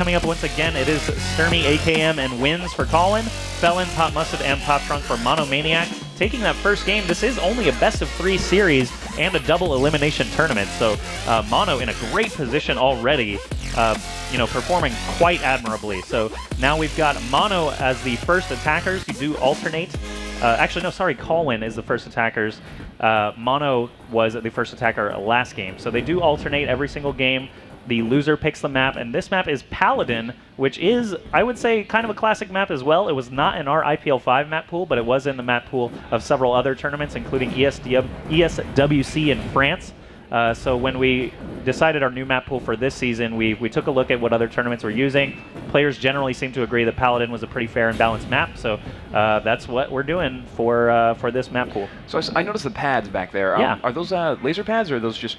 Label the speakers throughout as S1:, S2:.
S1: Coming up once again, it is Sturmy, AKM, and wins for Colwn, Felons, Hot Mustard, and Pop Trunk for Monomaniac. Taking that first game, this is only a best-of-3 series and a double elimination tournament, so Mono in a great position already, performing quite admirably. So now we've got Mono as the first attackers. You do alternate. Actually, no, sorry, Colwn is the first attackers. Mono was the first attacker last game, so they do alternate every single game. The loser picks the map, and this map is Paladin, which is, I would say, kind of a classic map as well. It was not in our IPL5 map pool, but it was in the map pool of several other tournaments, including ESWC in France. So when we decided our new map pool for this season, we took a look at what other tournaments were using. Players generally seem to agree that Paladin was a pretty fair and balanced map, so that's what we're doing for this map pool.
S2: So I noticed the pads back there.
S1: Yeah.
S2: Are those laser pads, or are those just...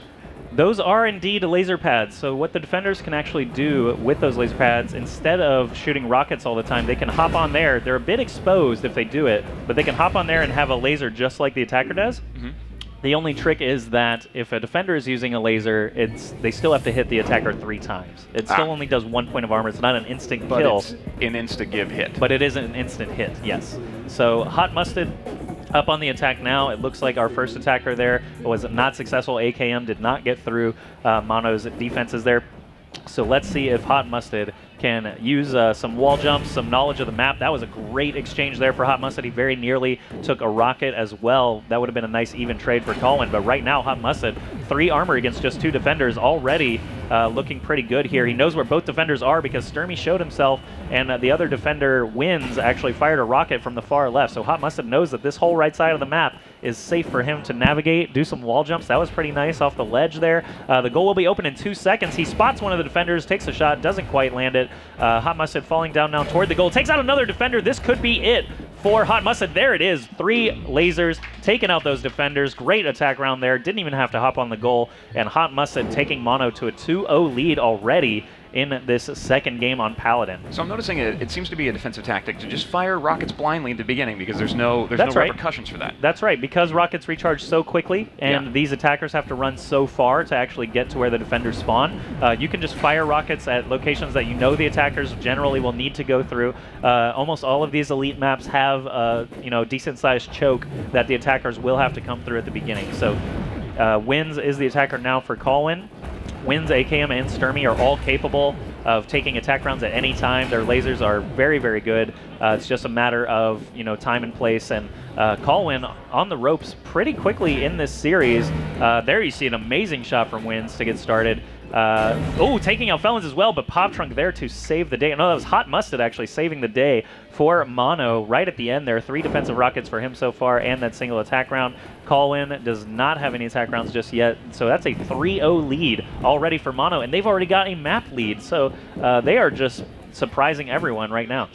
S1: Those are indeed laser pads. So what the defenders can actually do with those laser pads, instead of shooting rockets all the time, they can hop on there. They're a bit exposed if they do it, but they can hop on there and have a laser just like the attacker does. Mm-hmm. The only trick is that if a defender is using a laser, they still have to hit the attacker 3 times. It still only does 1 point of armor. It's not an instant kill.
S2: But it's an insta-give hit.
S1: But it is an instant hit, yes. So Hot Mustard up on the attack now. It looks like our first attacker there was not successful. AKM did not get through Mono's defenses there. So let's see if Hot Mustard can use some wall jumps, some knowledge of the map. That was a great exchange there for Hot Mustard. He very nearly took a rocket as well. That would have been a nice even trade for Colwn. But right now, Hot Mustard, 3 armor against just 2 defenders, already looking pretty good here. He knows where both defenders are because Sturmy showed himself, and the other defender, Wins, actually fired a rocket from the far left. So Hot Mustard knows that this whole right side of the map is safe for him to navigate, do some wall jumps. That was pretty nice off the ledge there. The goal will be open in 2 seconds. He spots one of the defenders, takes a shot, doesn't quite land it. Hot Mustard falling down now toward the goal. Takes out another defender. This could be it for Hot Mustard. There it is. 3 lasers taking out those defenders. Great attack round there. Didn't even have to hop on the goal. And Hot Mustard taking Mono to a 2-0 lead already in this second game on Paladin.
S2: So I'm noticing it seems to be a defensive tactic to just fire rockets blindly at the beginning because there's no repercussions for that.
S1: That's right, because rockets recharge so quickly and these attackers have to run so far to actually get to where the defenders spawn. You can just fire rockets at locations that you know the attackers generally will need to go through. Almost all of these elite maps have decent-sized choke that the attackers will have to come through at the beginning. So Wins is the attacker now for Colwn. Wins, AKM, and Sturmy are all capable of taking attack rounds at any time. Their lasers are very, very good. It's just a matter of time and place. And Colwn on the ropes pretty quickly in this series. There you see an amazing shot from Wins to get started. Taking out Felons as well, but Pop Trunk there to save the day. No, that was Hot Mustard actually saving the day for Mono right at the end there. 3 defensive rockets for him so far and that single attack round. Colwn does not have any attack rounds just yet, so that's a 3-0 lead already for Mono, and they've already got a map lead, so they are just surprising everyone right now.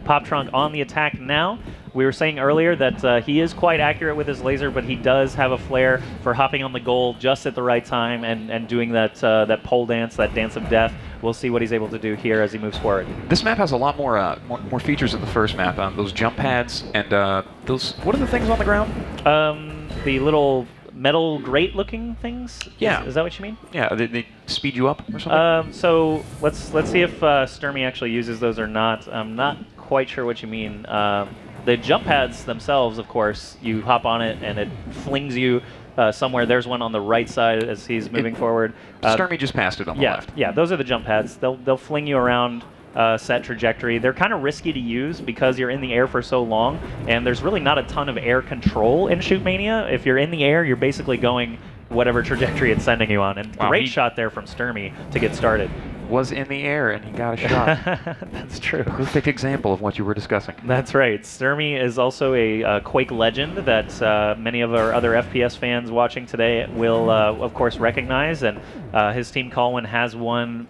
S1: Pop Trunk on the attack now. We were saying earlier that he is quite accurate with his laser, but he does have a flair for hopping on the goal just at the right time and doing that pole dance, that dance of death. We'll see what he's able to do here as he moves forward.
S2: This map has a lot more features than the first map. Those jump pads and those... What are the things on the ground?
S1: The little metal grate-looking things?
S2: Yeah.
S1: Is that what you mean?
S2: Yeah, they speed you up or something?
S1: So let's see if Sturmy actually uses those or not. I'm not quite sure what you mean. The jump pads themselves, of course, you hop on it and it flings you somewhere. There's one on the right side as he's moving forward.
S2: Sturmy just passed it on the left.
S1: Yeah, those are the jump pads. They'll fling you around set trajectory. They're kind of risky to use because you're in the air for so long, and there's really not a ton of air control in Shootmania. If you're in the air, you're basically going whatever trajectory it's sending you on. And great shot there from Sturmy to get started.
S2: Was in the air and he got a shot.
S1: That's true.
S2: Perfect example of what you were discussing.
S1: That's right. Sturmy is also a Quake legend that many of our other FPS fans watching today will, of course, recognize. And his team Colwn has won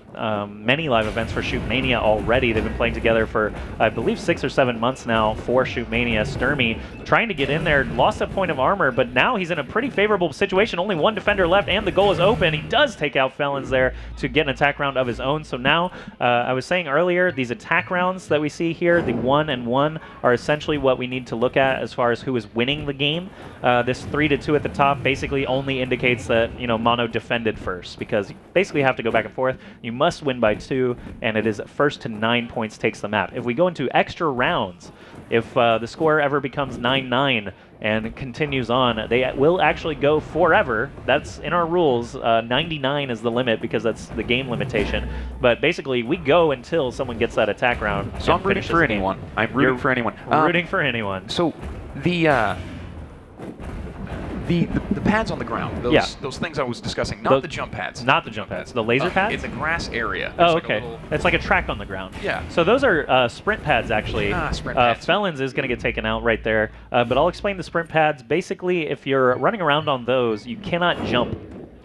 S1: many live events for Shootmania already. They've been playing together for, I believe, 6 or 7 months now for Shootmania. Sturmy trying to get in there, lost a point of armor, but now he's in a pretty favorable situation. Only 1 defender left and the goal is open. He does take out Felons there to get an attack round of his own. own. So now, I was saying earlier, these attack rounds that we see here, the 1 and 1, are essentially what we need to look at as far as who is winning the game. This 3-2 at the top basically only indicates that, you know, Mono defended first, because you basically have to go back and forth. You must win by 2, and it is first to 9 points takes the map. If we go into extra rounds, if the score ever becomes 9-9 and continues on, they will actually go forever. That's in our rules. 99 is the limit because that's the game limitation. But basically, we go until someone gets that attack round.
S2: So I'm rooting for anyone. I'm rooting for anyone.
S1: Rooting for anyone.
S2: So the pads on the ground, those things I was discussing, not the jump pads.
S1: Not the jump pads. The laser pads?
S2: In the grass area.
S1: Oh, okay. It's like a track on the ground.
S2: Yeah.
S1: So those are sprint pads, actually.
S2: Sprint pads.
S1: Felons is going to get taken out right there. But I'll explain the sprint pads. Basically, if you're running around on those, you cannot jump.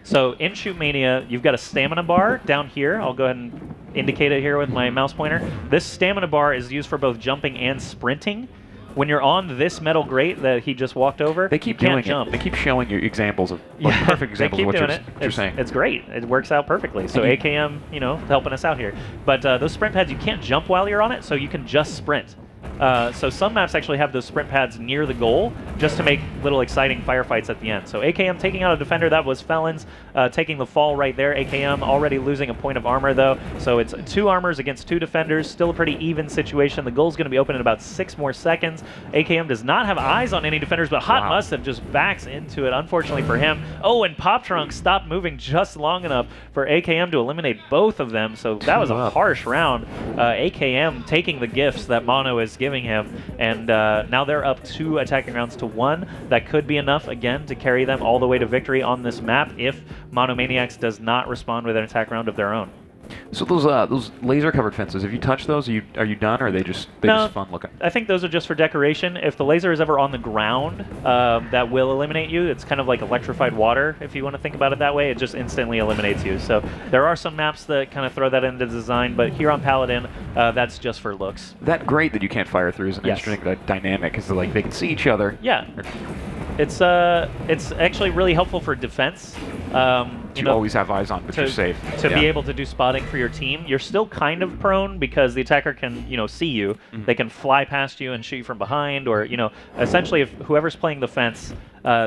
S1: So in Shootmania, you've got a stamina bar down here. I'll go ahead and indicate it here with my mouse pointer. This stamina bar is used for both jumping and sprinting. When you're on this metal grate that he just walked over,
S2: they keep
S1: you can't
S2: doing
S1: jump.
S2: It. They keep showing you examples of perfect examples of what you're saying.
S1: It's great. It works out perfectly. So AKM, you know, helping us out here. But those sprint pads, you can't jump while you're on it, so you can just sprint. So some maps actually have those sprint pads near the goal just to make little exciting firefights at the end. So AKM taking out a defender, that was Felons taking the fall right there. AKM already losing a point of armor though, so it's 2 armors against 2 defenders, still a pretty even situation. The goal's going to be open in about 6 more seconds. AKM does not have eyes on any defenders, but Hot Mustard just backs into it, unfortunately for him. Oh, and Pop Trunk stopped moving just long enough for AKM to eliminate both of them, so that was a harsh round. AKM taking the gifts that Mono is giving him, and now they're up 2 attacking rounds to 1. That could be enough again to carry them all the way to victory on this map if Monomaniacs does not respond with an attack round of their own.
S2: So those laser covered fences, if you touch those, are you done, or are they just fun looking?
S1: I think those are just for decoration. If the laser is ever on the ground, that will eliminate you. It's kind of like electrified water, if you want to think about it that way. It just instantly eliminates you. So there are some maps that kind of throw that into design, but here on Paladin, that's just for looks.
S2: That grate that you can't fire through is an interesting dynamic, because like they can see each other.
S1: Yeah. It's actually really helpful for defense.
S2: You always have eyes on, but you're safe.
S1: To be able to do spotting for your team. You're still kind of prone because the attacker can, you know, see you. Mm-hmm. They can fly past you and shoot you from behind, or, you know, essentially if whoever's playing the fence,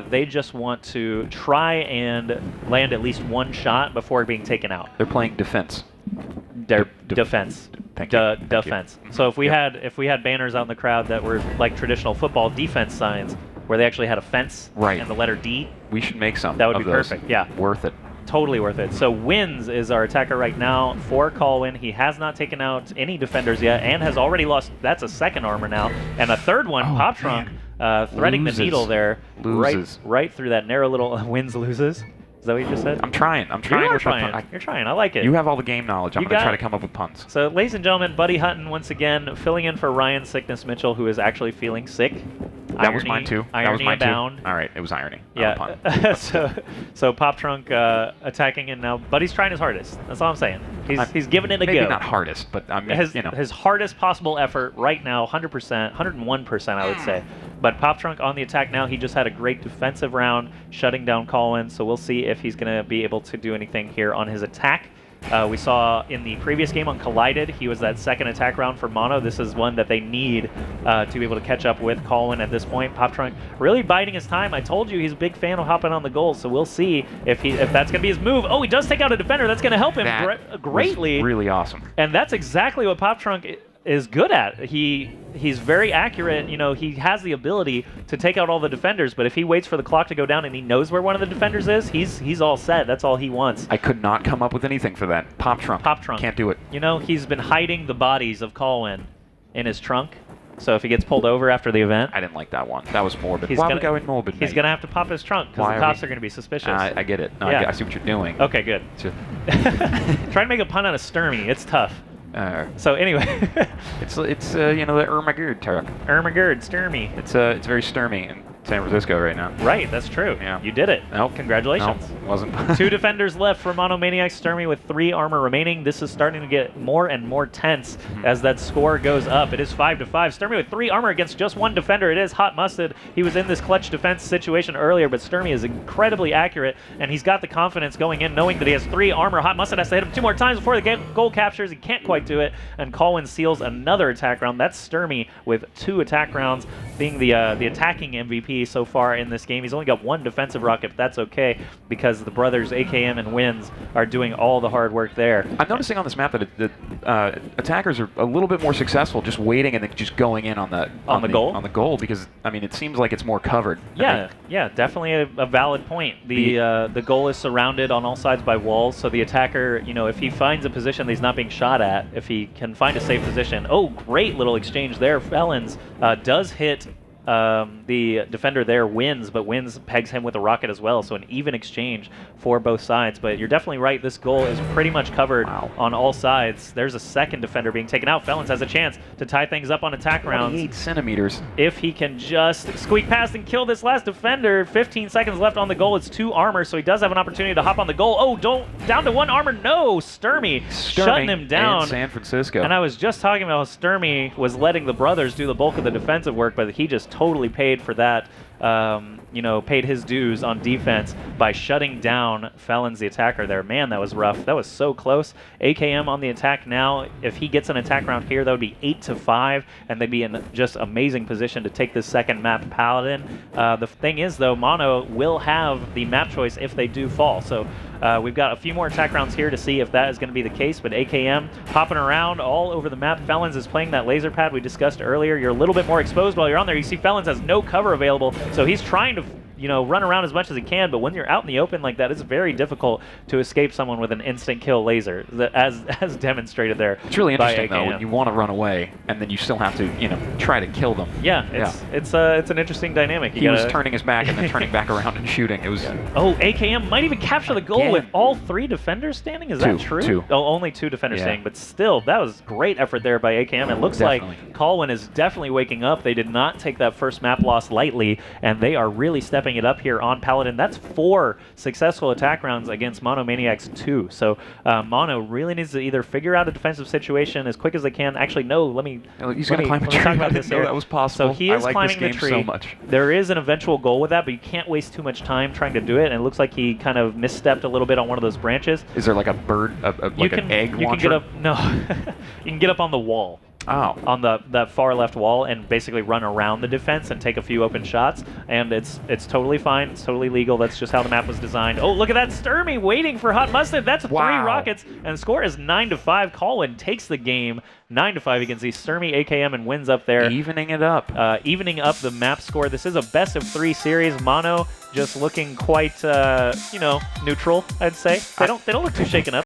S1: they just want to try and land at least 1 shot before being taken out.
S2: They're playing defense.
S1: Defense.
S2: Thank you.
S1: Defense. So if we had banners out in the crowd that were like traditional football defense signs, where they actually had a fence and the letter D.
S2: We should make some.
S1: That would
S2: of
S1: be
S2: those.
S1: perfect. Yeah.
S2: Worth it.
S1: Totally worth it. So Wins is our attacker right now for Colwn. He has not taken out any defenders yet and has already lost. That's a 2nd armor now. And a 3rd one, Pop Trunk, threading the needle there. Right through that narrow little Wins loses. Is that what you just said?
S2: I'm trying.
S1: You're trying. I like it.
S2: You have all the game knowledge. I'm going to try to come up with puns.
S1: So, ladies and gentlemen, Buddy Hutton once again filling in for Ryan Sickness Mitchell, who is actually feeling sick.
S2: That was mine too.
S1: Irony abound.
S2: All right, it was irony.
S1: Yeah. So Pop Trunk attacking, and now Buddy's trying his hardest. That's all I'm saying. He's giving it a go.
S2: Maybe not hardest, but I mean,
S1: his hardest possible effort right now, 100%, 101%, I would say. But Pop Trunk on the attack now. He just had a great defensive round, shutting down Colwn. So we'll see if he's going to be able to do anything here on his attack. We saw in the previous game on Collided, he was that 2nd attack round for Mono. This is one that they need to be able to catch up with Colwn at this point. Pop Trunk really biding his time. I told you he's a big fan of hopping on the goals, so we'll see if that's going to be his move. Oh, he does take out a defender. That's going to help him greatly.
S2: Really awesome.
S1: And that's exactly what Pop Trunk is good at. He's very accurate. You know, he has the ability to take out all the defenders, but if he waits for the clock to go down and he knows where one of the defenders is, he's all set. That's all he wants.
S2: I could not come up with anything for that. Pop Trunk. Can't do it.
S1: You know, he's been hiding the bodies of Colwn in his trunk. So if he gets pulled over after the event...
S2: I didn't like that one. That was morbid. Why would go in morbid,
S1: He's going to have to pop his trunk because the cops are going to be suspicious.
S2: I get it. No, I see what you're doing.
S1: Okay, good. Try to make a pun out of Sturmy. It's tough. So anyway,
S2: it's you know, the Ermagerd truck.
S1: Ermagerd, Sturmy.
S2: It's very Sturmy, and San Francisco right now.
S1: Right, that's true.
S2: Yeah.
S1: You did it.
S2: Nope.
S1: Congratulations.
S2: Nope, wasn't.
S1: 2 defenders left for Monomaniac. Sturmy with 3 armor remaining. This is starting to get more and more tense as that score goes up. It is 5-5. Sturmy with 3 armor against just 1 defender. It is Hot Mustard. He was in this clutch defense situation earlier, but Sturmy is incredibly accurate, and he's got the confidence going in knowing that he has 3 armor. Hot Mustard has to hit him 2 more times before the goal captures. He can't quite do it, and Colwn seals another attack round. That's Sturmy with 2 attack rounds, being the attacking MVP so far in this game. He's only got 1 defensive rocket, but that's okay because the brothers AKM and Wins are doing all the hard work there.
S2: I'm noticing on this map that the attackers are a little bit more successful just waiting and then just going in on the
S1: goal?
S2: On the goal, because I mean it seems like it's more covered.
S1: Yeah, yeah, definitely a valid point. The goal is surrounded on all sides by walls, so the attacker, you know, if he finds a position that he's not being shot at, if he can find a safe position. Oh, great little exchange there. Felons does hit the defender there, Wins, but Wins pegs him with a rocket as well, so an even exchange for both sides. But you're definitely right, this goal is pretty much covered on all sides. There's a second defender being taken out. Felons has a chance to tie things up on attack rounds.
S2: 8 centimeters.
S1: If he can just squeak past and kill this last defender. 15 seconds left on the goal. It's 2 armor, so he does have an opportunity to hop on the goal. Oh, down to 1 armor. No, Sturmy shutting him down.
S2: In San Francisco.
S1: And I was just talking about how Sturmy was letting the brothers do the bulk of the defensive work, but he just totally paid for that, you know, paid his dues on defense by shutting down Felons, the attacker there. Man, that was rough. That was so close. AKM on the attack now. If he gets an attack round here, that would be 8-5, and they'd be in just amazing position to take this second map, Paladin. The thing is, though, Mono will have the map choice if they do fall. So we've got a few more attack rounds here to see if that is going to be the case, but AKM hopping around all over the map. Felons is playing that laser pad we discussed earlier. You're a little bit more exposed while you're on there. You see Felons has no cover available, so he's trying to, you know, run around as much as he can, but when you're out in the open like that, it's very difficult to escape someone with an instant kill laser, as demonstrated there.
S2: It's really interesting,
S1: by AKM.
S2: though, when you want to run away, and then you still have to, you know, try to kill them.
S1: Yeah, it's an interesting dynamic.
S2: He was turning his back and then turning back around and shooting. It was.
S1: Oh, AKM might even capture the goal with all 3 defenders standing. Is that true?
S2: 2.
S1: Oh, only 2 defenders standing, but still, that was great effort there by AKM. It looks like Colwyn is definitely waking up. They did not take that first map loss lightly, and they are really stepping it up here on Paladin. That's 4 successful attack rounds against Monomaniac's 2. So Mono really needs to either figure out a defensive situation as quick as they can. Actually, no, let me
S2: talk about this here. That was possible.
S1: So he is climbing the tree.
S2: So much.
S1: There is an eventual goal with that, but you can't waste too much time trying to do it. And it looks like he kind of misstepped a little bit on one of those branches.
S2: Is there like a bird, like an egg launcher?
S1: You can get up. No, you can get up on the wall.
S2: Oh.
S1: On that far left wall and basically run around the defense and take a few open shots, and it's totally fine. It's totally legal. That's just how the map was designed. Oh, look at that Sturmy waiting for Hot Mustard. That's 3 rockets, and the score is 9-5. Colwyn takes the game 9-5 against the Sturmy, AKM, and Wins up there.
S2: Evening it up.
S1: Evening up the map score. This is a best of 3 series. Mono just looking quite, you know, neutral, I'd say. They don't look too shaken up.